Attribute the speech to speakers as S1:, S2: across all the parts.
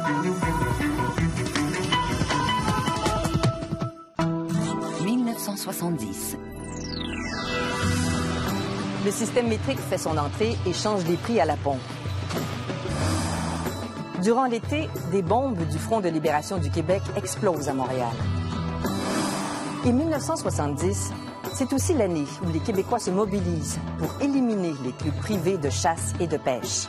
S1: « 1970.
S2: Le système métrique fait son entrée et change les prix à la pompe. Durant l'été, des bombes du Front de libération du Québec explosent à Montréal. Et 1970, c'est aussi l'année où les Québécois se mobilisent pour éliminer les clubs privés de chasse et de pêche.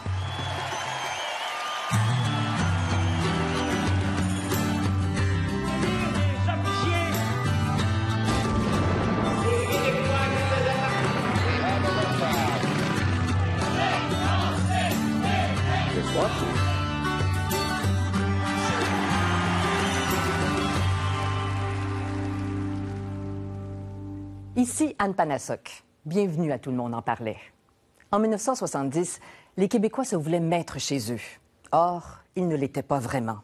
S2: Ici Anne Panassoc. Bienvenue à Tout le monde en parlait. En 1970, les Québécois se voulaient maîtres chez eux. Or, ils ne l'étaient pas vraiment.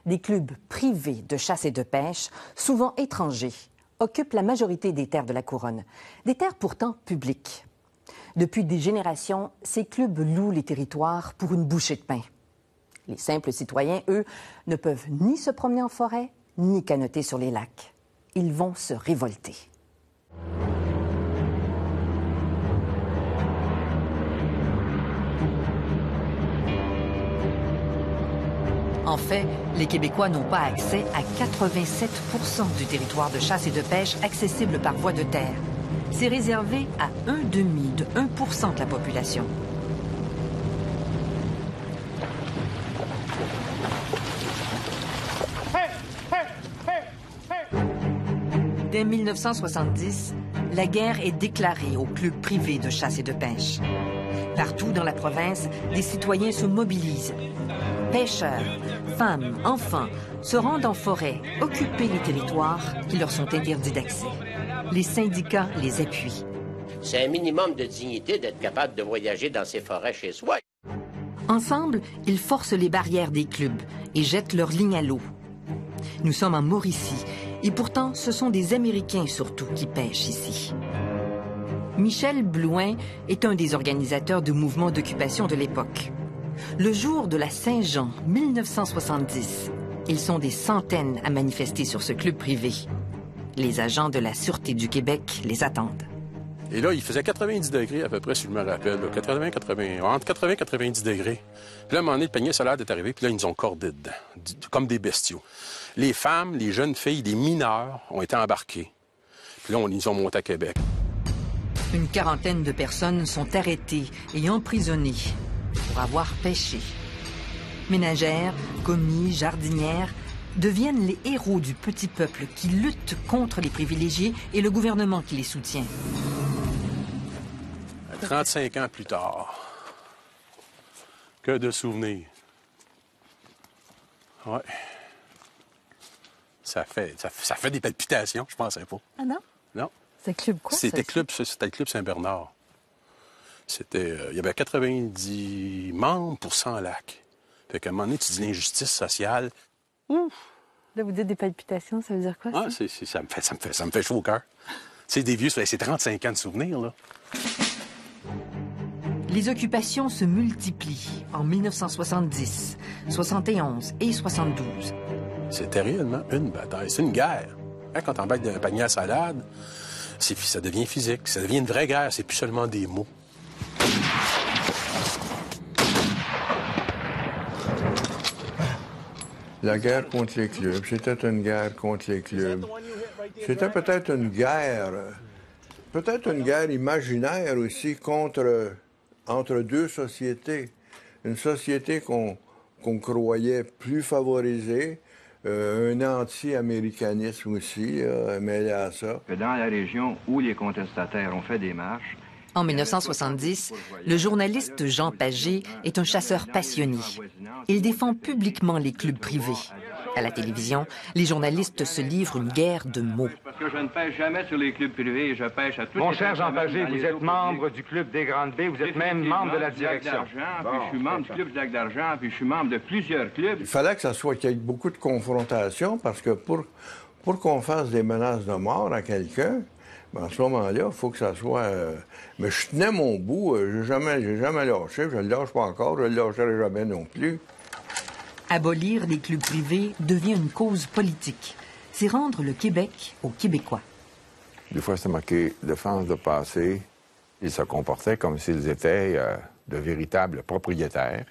S2: Des clubs privés de chasse et de pêche, souvent étrangers, occupent la majorité des terres de la couronne, des terres pourtant publiques. Depuis des générations, ces clubs louent les territoires pour une bouchée de pain. Les simples citoyens, eux, ne peuvent ni se promener en forêt, ni canoter sur les lacs. Ils vont se révolter. En fait, les Québécois n'ont pas accès à 87 % du territoire de chasse et de pêche accessible par voie de terre. C'est réservé à un demi de 1 % de la population. Dès 1970, la guerre est déclarée aux clubs privés de chasse et de pêche. Partout dans la province, des citoyens se mobilisent. Pêcheurs, femmes, enfants se rendent en forêt, occuper les territoires qui leur sont interdits d'accès. Les syndicats les appuient.
S3: C'est un minimum de dignité d'être capable de voyager dans ces forêts chez soi.
S2: Ensemble, ils forcent les barrières des clubs et jettent leurs lignes à l'eau. Nous sommes en Mauricie, et pourtant, ce sont des Américains surtout qui pêchent ici. Michel Blouin est un des organisateurs du mouvement d'occupation de l'époque. Le jour de la Saint-Jean, 1970, ils sont des centaines à manifester sur ce club privé. Les agents de la Sûreté du Québec les attendent.
S4: Et là, il faisait 90 degrés à peu près, si je me rappelle. Là, entre 80 et 90 degrés. Puis là, à un moment donné, le panier solaire est arrivé, puis là, ils nous ont cordé dedans, comme des bestiaux. Les femmes, les jeunes filles, les mineurs ont été embarqués. Puis là, ils ont monté à Québec.
S2: Une quarantaine de personnes sont arrêtées et emprisonnées pour avoir pêché. Ménagères, commis, jardinières deviennent les héros du petit peuple qui lutte contre les privilégiés et le gouvernement qui les soutient.
S4: 35 ans plus tard, que de souvenirs. Ouais. Ça fait des palpitations, je pensais pas.
S5: Ah non?
S4: Non.
S5: C'est club quoi?
S4: C'était le club Saint-Bernard. Il y avait 90 membres pour 100 lacs. Fait qu'à un moment donné, tu dis l'injustice sociale.
S5: Ouh. Là, vous dites des palpitations, ça veut dire quoi?
S4: Ah, ça me fait chaud au cœur. C'est des vieux, c'est 35 ans de souvenirs, là.
S2: Les occupations se multiplient en 1970, 71 et 72.
S4: C'était réellement une bataille. C'est une guerre. Hein, quand on embarque d'un panier à salade, ça devient physique. Ça devient une vraie guerre. C'est plus seulement des mots.
S6: La guerre contre les clubs, c'était une guerre contre les clubs. C'était peut-être une guerre imaginaire aussi entre deux sociétés. Une société qu'on croyait plus favorisée, un anti-américanisme aussi, mêlé à ça.
S7: Dans la région où les contestataires ont fait des marches,
S2: en 1970, le journaliste Jean Pagé est un chasseur passionné. Il défend publiquement les clubs privés. À la télévision, les journalistes se livrent une guerre de mots.
S7: Parce que je ne pêche jamais sur les clubs privés, je pêche à tous
S8: Mon
S7: les
S8: cher Jean Pagé, vous êtes membre du club des Grandes Baies, vous êtes même membre de la direction.
S7: Puis je suis membre du club du Lac d'Argent, puis je suis membre de plusieurs clubs.
S6: Il fallait qu'il y ait beaucoup de confrontation parce que pour qu'on fasse des menaces de mort à quelqu'un, à ce moment-là, il faut que ça soit... Mais je tenais mon bout, j'ai jamais lâché, je ne le lâche pas encore, je ne le lâcherai jamais non plus.
S9: Abolir les clubs privés devient une cause politique. C'est rendre le Québec aux Québécois.
S10: Des fois, c'est marqué « défense de passé ». Ils se comportaient comme s'ils étaient de véritables propriétaires.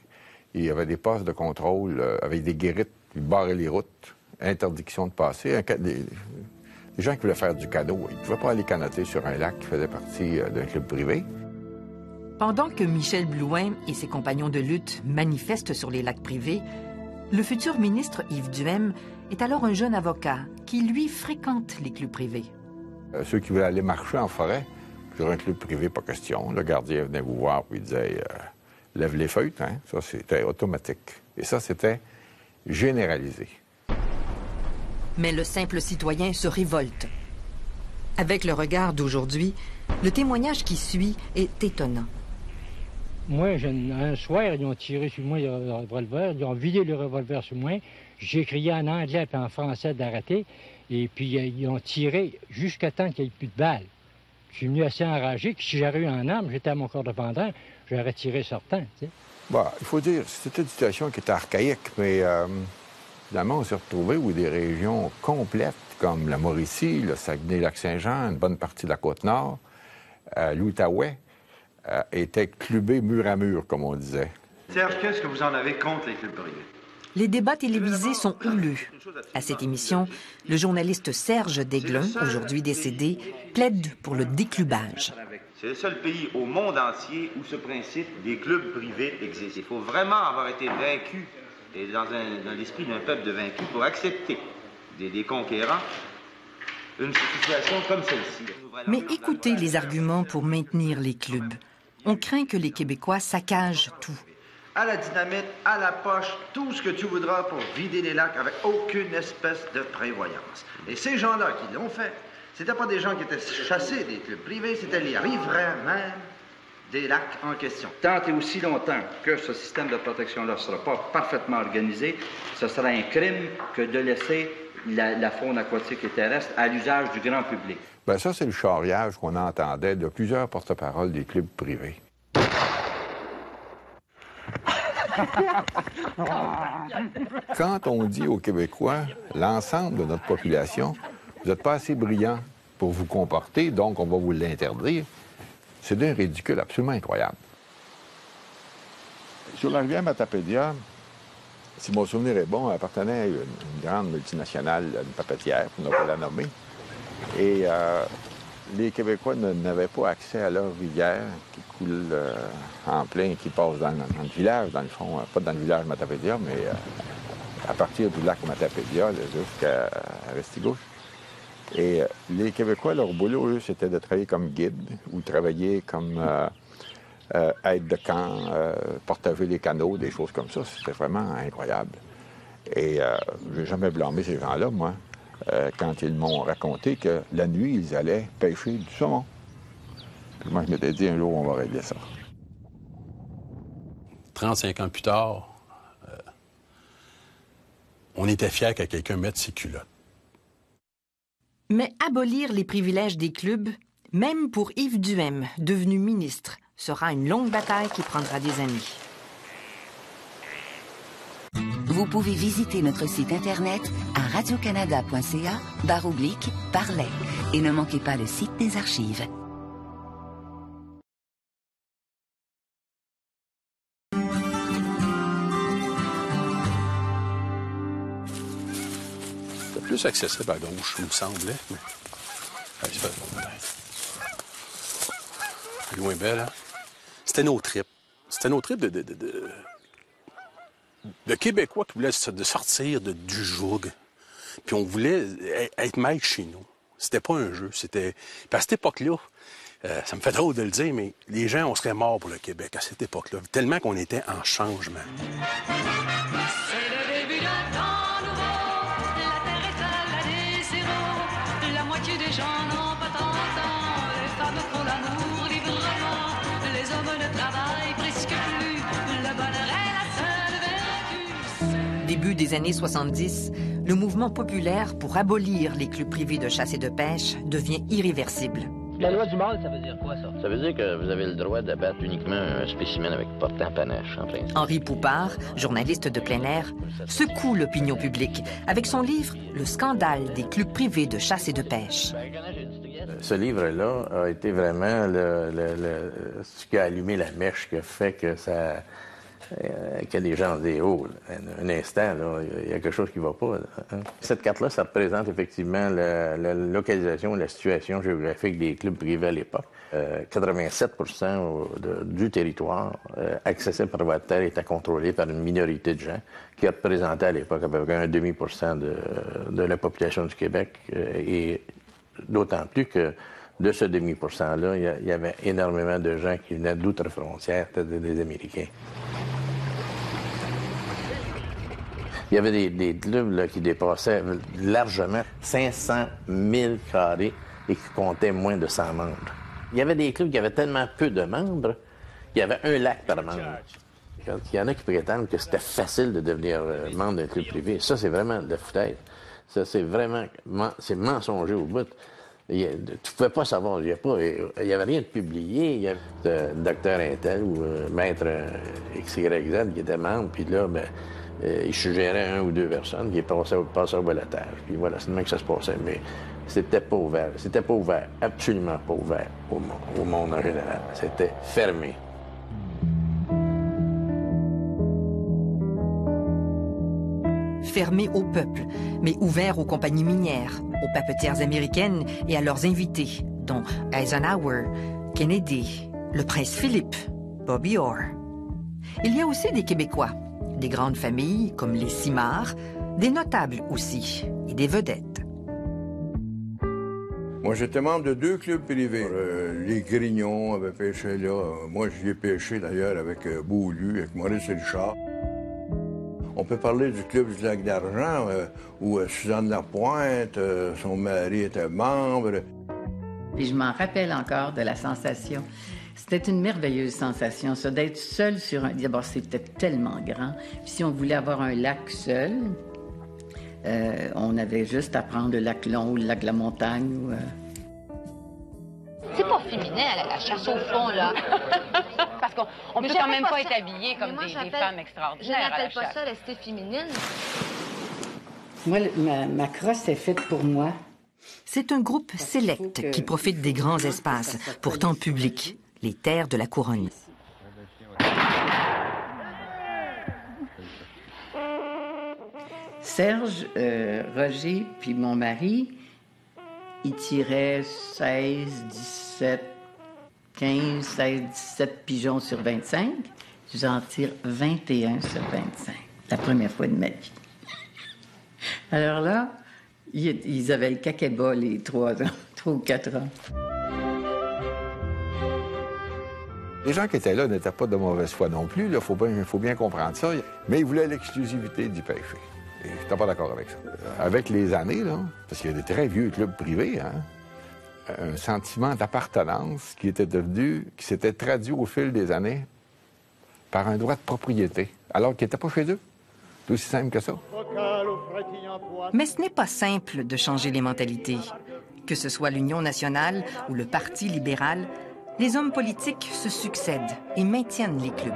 S10: Il y avait des postes de contrôle avec des guérites, ils barraient les routes, interdiction de passer. Les gens qui voulaient faire du canot, ils ne pouvaient pas aller canoter sur un lac qui faisait partie d'un club privé.
S9: Pendant que Michel Blouin et ses compagnons de lutte manifestent sur les lacs privés, le futur ministre Yves Duhem est alors un jeune avocat qui, lui, fréquente les clubs privés.
S10: Ceux qui voulaient aller marcher en forêt, sur un club privé, pas question. Le gardien venait vous voir et il disait « lève les feutres hein? ». Ça, c'était automatique. Et ça, c'était généralisé.
S9: Mais le simple citoyen se révolte. Avec le regard d'aujourd'hui, le témoignage qui suit est étonnant.
S11: Moi, un soir, ils ont tiré sur moi le revolver, ils ont vidé le revolver sur moi. J'ai crié en anglais et en français d'arrêter. Et puis, ils ont tiré jusqu'à temps qu'il n'y ait plus de balles. Je suis venu assez enragé que si j'avais eu un arme, j'étais à mon corps défendant, j'aurais tiré sortant. Tu sais.
S10: Bon, il faut dire, c'était une situation qui était archaïque, mais finalement, on s'est retrouvé où des régions complètes, comme la Mauricie, le Saguenay-Lac-Saint-Jean, une bonne partie de la Côte-Nord, l'Outaouais, étaient clubés mur à mur, comme on disait.
S12: Serge, qu'est-ce que vous en avez contre les clubs privés?
S9: Les débats télévisés sont houleux. À cette émission, le journaliste Serge Desglun, aujourd'hui décédé, plaide pour le déclubage.
S12: C'est le seul pays au monde entier où ce principe des clubs privés existe. Il faut vraiment avoir été vaincu et dans l'esprit d'un peuple de vaincus pour accepter des conquérants une situation comme celle-ci.
S9: Mais écoutez les arguments pour maintenir les clubs. On craint que les Québécois saccagent tout.
S12: À la dynamite, à la poche, tout ce que tu voudras pour vider les lacs avec aucune espèce de prévoyance. Et ces gens-là qui l'ont fait, c'était pas des gens qui étaient chassés des clubs privés, c'était les riverains même des lacs en question.
S7: Tant et aussi longtemps que ce système de protection-là ne sera pas parfaitement organisé, ce sera un crime que de laisser la faune aquatique et terrestre à l'usage du grand public.
S10: Bien, ça, c'est le charriage qu'on entendait de plusieurs porte-paroles des clubs privés. Quand on dit aux Québécois, l'ensemble de notre population, vous n'êtes pas assez brillant pour vous comporter, donc on va vous l'interdire, c'est d'un ridicule absolument incroyable. Sur la rivière Matapédia, si mon souvenir est bon, elle appartenait à une grande multinationale, une papetière, pour ne pas la nommer. Et les Québécois n'avaient pas accès à leur rivière qui coule en plein, qui passe dans le village, dans le fond, pas dans le village Matapédia, mais à partir du lac Matapédia jusqu'à Restigouche. Et les Québécois, leur boulot, eux, c'était de travailler comme guide ou travailler comme aide de camp, porte-avions les canaux, des choses comme ça. C'était vraiment incroyable. Et je n'ai jamais blâmé ces gens-là, moi. Quand ils m'ont raconté que la nuit, ils allaient pêcher du saumon. Puis moi, je m'étais dit, un jour, on va régler ça.
S4: 35 ans plus tard, on était fiers que quelqu'un mette ses culottes.
S9: Mais abolir les privilèges des clubs, même pour Yves Duhem, devenu ministre, sera une longue bataille qui prendra des années.
S1: Vous pouvez visiter notre site internet à radiocanada.ca/parler et ne manquez pas le site des archives.
S4: C'est plus accessible à gauche, il me semblait. Mais... Allez, c'est pas bon, peut-être. Loin belle, hein? C'était nos tripes. C'était nos tripes de Québécois qui voulaient sortir du joug. Puis on voulait être maître chez nous. C'était pas un jeu. C'était... Puis à cette époque-là, ça me fait drôle de le dire, mais les gens, on serait morts pour le Québec à cette époque-là. Tellement qu'on était en changement.
S13: C'est le début d'un temps nouveau. La terre est à l'année zéro. La moitié des gens n'ont pas tant temps. Les femmes font l'amour librement. Les hommes ne travaillent presque plus. Le bonheur est la seule vertu.
S9: Début des années 70, le mouvement populaire pour abolir les clubs privés de chasse et de pêche devient irréversible.
S14: La loi du mâle, ça veut dire quoi, ça?
S3: Ça veut dire que vous avez le droit d'abattre uniquement un spécimen avec portant panache, en principe.
S9: Henri Poupard, journaliste de plein air, secoue l'opinion publique avec son livre « Le scandale des clubs privés de chasse et de pêche ».
S15: Ce livre-là a été vraiment ce qui a allumé la mèche, qui a fait que ça... que les gens disent « Oh, un instant, là, il y a quelque chose qui ne va pas. » Cette carte-là, ça représente effectivement la localisation, la situation géographique des clubs privés à l'époque. 87 du territoire accessible par voie de terre était contrôlé par une minorité de gens qui représentait à l'époque à peu près 1,5 % de la population du Québec. Et d'autant plus que de ce demi-pourcent-là, il y avait énormément de gens qui venaient d'outre-frontière, des Américains. Il y avait des clubs là, qui dépassaient largement 500 000 carrés et qui comptaient moins de 100 membres. Il y avait des clubs qui avaient tellement peu de membres qu'il y avait un lac par membre. Il y en a qui prétendent que c'était facile de devenir membre d'un club privé. Ça, c'est vraiment de la foutaise. Ça, c'est vraiment... c'est mensonger au bout. Tu ne pouvais pas savoir. Il n'y avait rien de publié. Il y avait le docteur Intel ou maître XYZ qui était membre, puis là, ben, il suggérait 1 ou 2 personnes qui passaient au balotage. Puis voilà, c'est le même que ça se passait. Mais c'était pas ouvert. C'était pas ouvert, absolument pas ouvert au monde en général. C'était fermé.
S9: Fermé au peuple, mais ouvert aux compagnies minières, aux papetières américaines et à leurs invités, dont Eisenhower, Kennedy, le prince Philippe, Bobby Orr. Il y a aussi des Québécois, des grandes familles comme les Simard, des notables aussi, et des vedettes.
S6: Moi, j'étais membre de 2 clubs privés. Les Grignons avaient pêché là. Moi, j'y ai pêché d'ailleurs avec Beaulieu, avec Maurice Richard. On peut parler du club du Lac d'Argent, où Suzanne Lapointe, son mari était membre.
S16: Puis je m'en rappelle encore de la sensation. C'était une merveilleuse sensation, ça, d'être seul sur un... D'abord, c'était tellement grand. Puis si on voulait avoir un lac seul, on avait juste à prendre le lac Long ou le lac de la Montagne. Ou,
S17: C'est pas féminin, la chasse au fond, là. Parce qu'on peut quand même pas être habillé comme des femmes extraordinaires.
S18: Je n'appelle pas ça rester féminine.
S16: Moi, ma crosse est faite pour moi.
S9: C'est un groupe sélect qui profite des grands espaces, pourtant publics, les terres de la couronne.
S16: Serge, Roger, puis mon mari, ils tiraient 16, 17, 15, 16, 17 pigeons sur 25. J'en tire 21 sur 25. La première fois de ma vie. Alors là, ils avaient le caquet-bas les 3 ou 4 ans.
S10: Les gens qui étaient là n'étaient pas de mauvaise foi non plus. Il faut bien comprendre ça. Mais ils voulaient l'exclusivité du pêcher. Et je n'étais pas d'accord avec ça. Avec les années, là, parce qu'il y a des très vieux clubs privés, hein, un sentiment d'appartenance qui s'était traduit au fil des années par un droit de propriété, alors qu'il n'était pas chez eux. C'est aussi simple que ça.
S9: Mais ce n'est pas simple de changer les mentalités. Que ce soit l'Union nationale ou le Parti libéral, les hommes politiques se succèdent et maintiennent les clubs.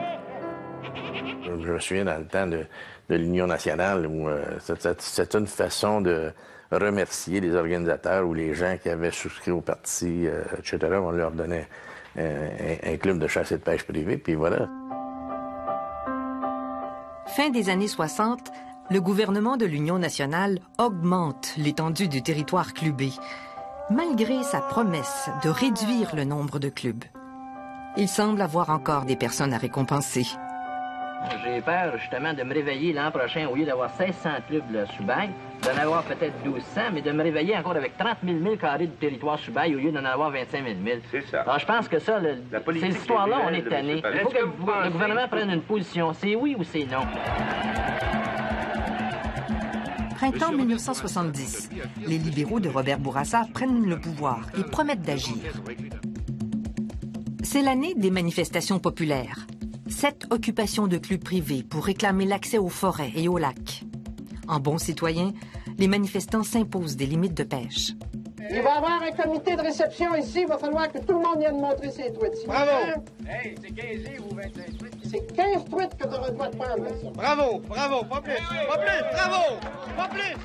S15: Je me souviens dans le temps de l'Union nationale où c'était une façon de remercier les organisateurs ou les gens qui avaient souscrit au parti, etc. On leur donnait un club de chasse et de pêche privé, puis voilà.
S9: Fin des années 60, le gouvernement de l'Union nationale augmente l'étendue du territoire clubé, malgré sa promesse de réduire le nombre de clubs. Il semble avoir encore des personnes à récompenser.
S14: J'ai peur, justement, de me réveiller l'an prochain, au lieu d'avoir 1600 clubs sous bail, d'en avoir peut-être 1200, mais de me réveiller encore avec 30 000 carrés de territoire sous bail, au lieu d'en avoir 25 000. C'est ça. Alors, je pense que ça, ces histoires-là, on est tannés. Il faut que le gouvernement prenne une position. C'est oui ou c'est non.
S9: Printemps 1970. Les libéraux de Robert Bourassa prennent le pouvoir et promettent d'agir. C'est l'année des manifestations populaires. 7 occupations de clubs privés pour réclamer l'accès aux forêts et aux lacs. En bons citoyens, les manifestants s'imposent des limites de pêche.
S19: Il va y avoir un comité de réception ici. Il va falloir que tout le monde vienne montrer ses truites.
S20: Bravo!
S19: Hey, c'est 15 livres ou 25 truites? C'est 15 truites que tu auras le droit de prendre, ça.
S20: Bravo, bravo, pas plus, pas plus, bravo, pas plus!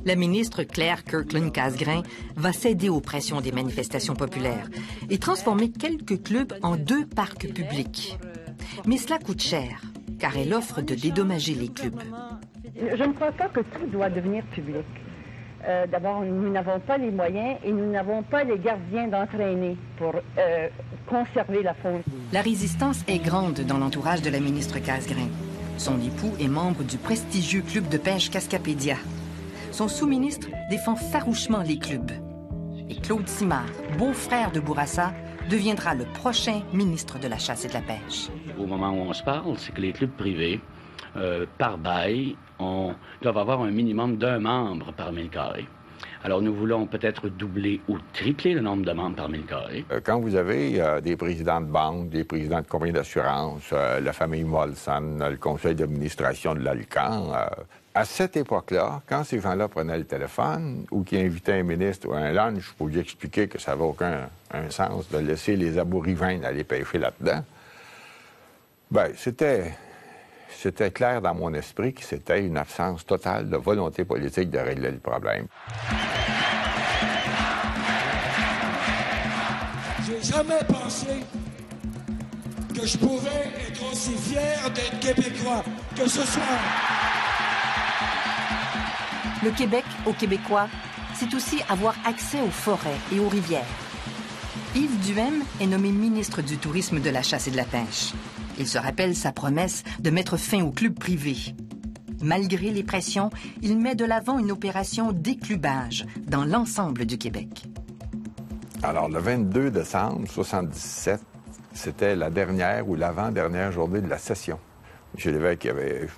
S9: La ministre Claire Kirkland-Casgrain va céder aux pressions des manifestations populaires et transformer quelques clubs en 2 parcs publics. Mais cela coûte cher, car elle offre de dédommager les clubs.
S21: Je ne crois pas que tout doit devenir public. D'abord, nous n'avons pas les moyens et nous n'avons pas les gardiens d'entraîner pour conserver la faune.
S9: La résistance est grande dans l'entourage de la ministre Casgrain. Son époux est membre du prestigieux club de pêche Cascapédia. Son sous-ministre défend farouchement les clubs. Et Claude Simard, beau-frère de Bourassa, deviendra le prochain ministre de la Chasse et de la Pêche.
S22: Au moment où on se parle, c'est que les clubs privés, par bail, doivent avoir un minimum d'1 membre par 1000 carrés. Alors, nous voulons peut-être doubler ou tripler le nombre de membres par 1000 carrés.
S10: Quand vous avez des présidents de banque, des présidents de compagnies d'assurance, la famille Molson, le conseil d'administration de l'Alcan, à cette époque-là, quand ces gens-là prenaient le téléphone ou qu'ils invitaient un ministre ou un lunch pour lui expliquer que ça n'avait aucun sens de laisser les aborigènes aller pêcher là-dedans, bien, c'était clair dans mon esprit que c'était une absence totale de volonté politique de régler le problème.
S23: J'ai jamais pensé que je pourrais être aussi fier d'être Québécois que ce soir.
S9: Le Québec aux Québécois, c'est aussi avoir accès aux forêts et aux rivières. Yves Duhem est nommé ministre du Tourisme, de la Chasse et de la Pêche. Il se rappelle sa promesse de mettre fin aux clubs privés. Malgré les pressions, il met de l'avant une opération d'éclubage dans l'ensemble du Québec.
S10: Alors, le 22 décembre 1977, c'était la dernière ou l'avant-dernière journée de la session. M. Lévesque avait...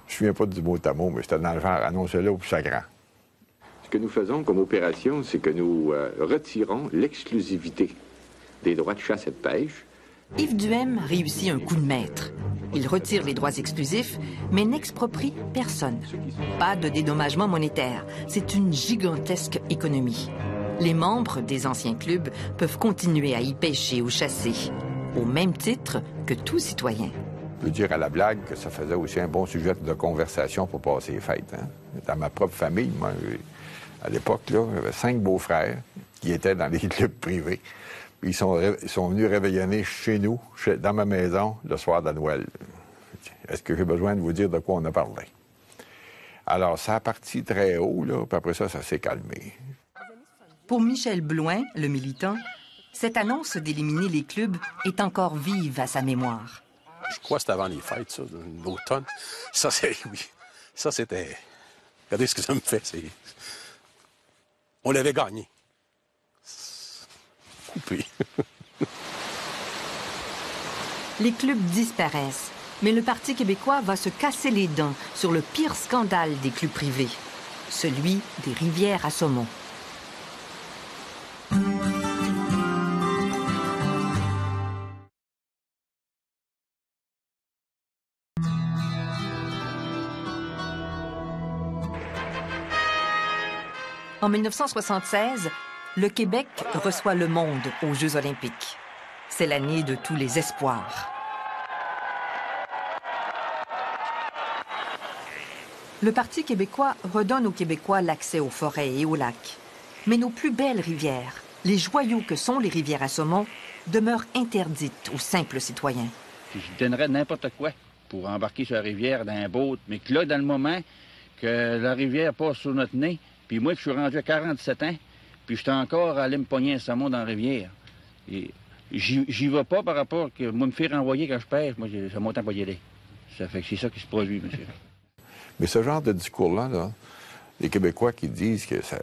S10: Je ne me souviens pas du mot à mot, mais c'était dans le genre « annoncez-le au plus grand ».
S24: Ce que nous faisons comme opération, c'est que nous retirons l'exclusivité des droits de chasse et de pêche.
S9: Yves Duhem réussit un coup de maître. Il retire les droits exclusifs, mais n'exproprie personne. Pas de dédommagement monétaire. C'est une gigantesque économie. Les membres des anciens clubs peuvent continuer à y pêcher ou chasser, au même titre que tout citoyen.
S10: Je peux dire à la blague que ça faisait aussi un bon sujet de conversation pour passer les fêtes. Hein? Dans ma propre famille, moi, à l'époque, j'avais 5 beaux-frères qui étaient dans les clubs privés. Ils sont venus réveillonner chez nous, dans ma maison, le soir de Noël. Est-ce que j'ai besoin de vous dire de quoi on a parlé? Alors, ça a parti très haut, là, puis après ça s'est calmé.
S9: Pour Michel Blouin, le militant, cette annonce d'éliminer les clubs est encore vive à sa mémoire.
S4: Je crois que c'était avant les fêtes, ça, l'automne. Ça, c'est... Oui. Ça, c'était... Regardez ce que ça me fait, c'est... On l'avait gagné. Coupé.
S9: Les clubs disparaissent, mais le Parti québécois va se casser les dents sur le pire scandale des clubs privés, celui des rivières à saumon. En 1976, le Québec reçoit le monde aux Jeux olympiques. C'est l'année de tous les espoirs. Le Parti québécois redonne aux Québécois l'accès aux forêts et aux lacs. Mais nos plus belles rivières, les joyaux que sont les rivières à saumon, demeurent interdites aux simples citoyens.
S25: Je donnerais n'importe quoi pour embarquer sur la rivière dans un boat, mais que là, dans le moment que la rivière passe sur notre nez, puis moi, je suis rendu à 47 ans, puis je suis encore à aller me pogner un saumon dans la rivière. Et j'y vais pas par rapport que moi me faire renvoyer quand je pêche. Moi, ça mon temps pas y aller. Ça fait que c'est ça qui se produit, monsieur.
S10: Mais ce genre de discours-là, là, les Québécois qui disent que ça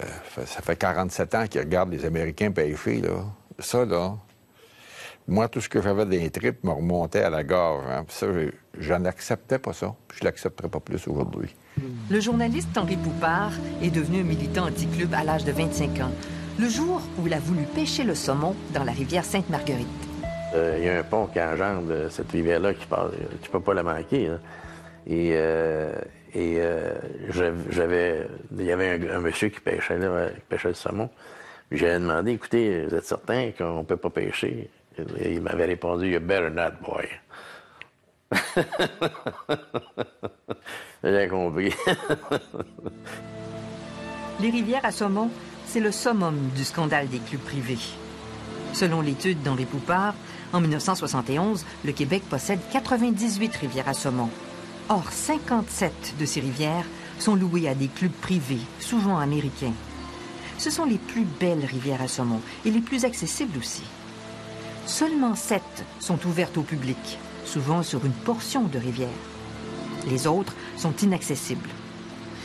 S10: fait 47 ans qu'ils regardent les Américains pêcher, là, ça, là, moi, tout ce que j'avais des tripes me remontait à la gorge. Hein. Puis ça, je n'acceptais pas ça. Puis je l'accepterai pas plus aujourd'hui.
S9: Le journaliste Henri Poupard est devenu un militant anti-club à l'âge de 25 ans, le jour où il a voulu pêcher le saumon dans la rivière Sainte-Marguerite.
S15: Il y a un pont qui enjambe cette rivière-là qui passe. Tu peux pas la manquer. Hein. Et il y avait un monsieur qui pêchait là, qui pêchait le saumon. J'avais demandé, écoutez, vous êtes certain qu'on ne peut pas pêcher? Et il m'avait répondu, you better not, boy. J'ai compris.
S9: Les rivières à saumon, c'est le summum du scandale des clubs privés. Selon l'étude d'Henri Poupard, en 1971, le Québec possède 98 rivières à saumon. Or, 57 de ces rivières sont louées à des clubs privés, souvent américains. Ce sont les plus belles rivières à saumon et les plus accessibles aussi. Seulement 7 sont ouvertes au public, souvent sur une portion de rivière. Les autres sont inaccessibles.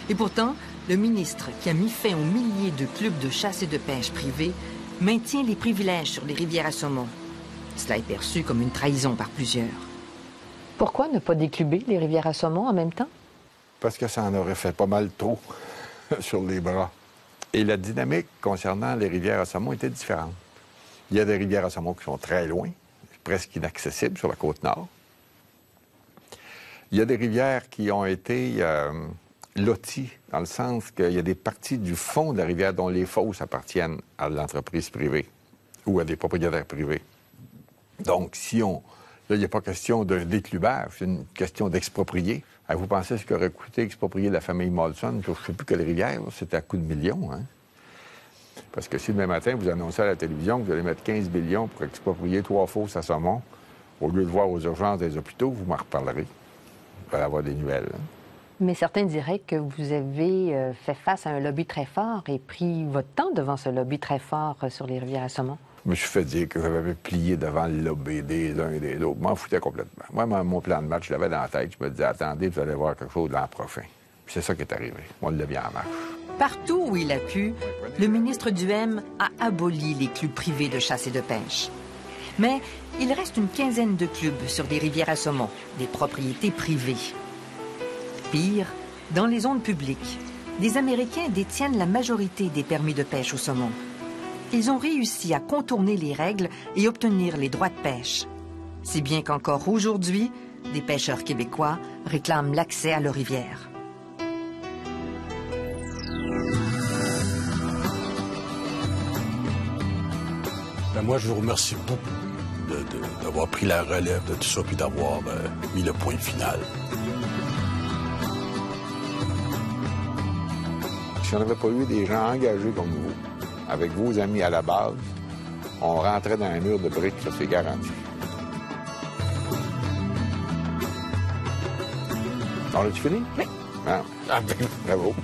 S9: Et pourtant, le ministre, qui a mis fin aux milliers de clubs de chasse et de pêche privés, maintient les privilèges sur les rivières à saumon. Cela est perçu comme une trahison par plusieurs.
S2: Pourquoi ne pas décluber les rivières à saumon en même temps?
S10: Parce que ça en aurait fait pas mal trop sur les bras. Et la dynamique concernant les rivières à saumon était différente. Il y a des rivières à saumon qui sont très loin, presque inaccessibles sur la côte nord. Il y a des rivières qui ont été loties, dans le sens qu'il y a des parties du fond de la rivière dont les fosses appartiennent à l'entreprise privée ou à des propriétaires privés. Donc, si on... Là, il n'y a pas question d'un déclubage, c'est une question d'exproprier. Vous pensez ce qu'aurait coûté exproprier la famille Molson? Je ne sais plus quelle rivière, c'était à coups de millions. Hein? Parce que si demain matin, vous annoncez à la télévision que vous allez mettre 15 millions pour exproprier 3 fosses à saumon, au lieu de voir aux urgences des hôpitaux, vous m'en reparlerez. Vous allez avoir des nouvelles. Hein?
S2: Mais certains diraient que vous avez fait face à un lobby très fort et pris votre temps devant ce lobby très fort sur les rivières à saumon.
S10: Je me suis fait dire que j'avais plié devant le lobby des uns et des autres. Je m'en foutais complètement. Moi, mon plan de match, je l'avais dans la tête. Je me disais, attendez, vous allez voir quelque chose l'an prochain. Puis c'est ça qui est arrivé. On l'a bien en marche.
S9: Partout où il a pu, le ministre Duhem a aboli les clubs privés de chasse et de pêche. Mais il reste une quinzaine de clubs sur des rivières à saumon, des propriétés privées. Pire, dans les zones publiques, des Américains détiennent la majorité des permis de pêche au saumon. Ils ont réussi à contourner les règles et obtenir les droits de pêche. Si bien qu'encore aujourd'hui, des pêcheurs québécois réclament l'accès à leurs rivières.
S4: Moi, je vous remercie beaucoup d'avoir pris la relève de tout ça puis d'avoir mis le point final.
S10: Si on n'avait pas eu des gens engagés comme vous, avec vos amis à la base, on rentrait dans un mur de briques, ça c'est garanti. On a-tu fini?
S2: Oui.
S10: Ah, bravo.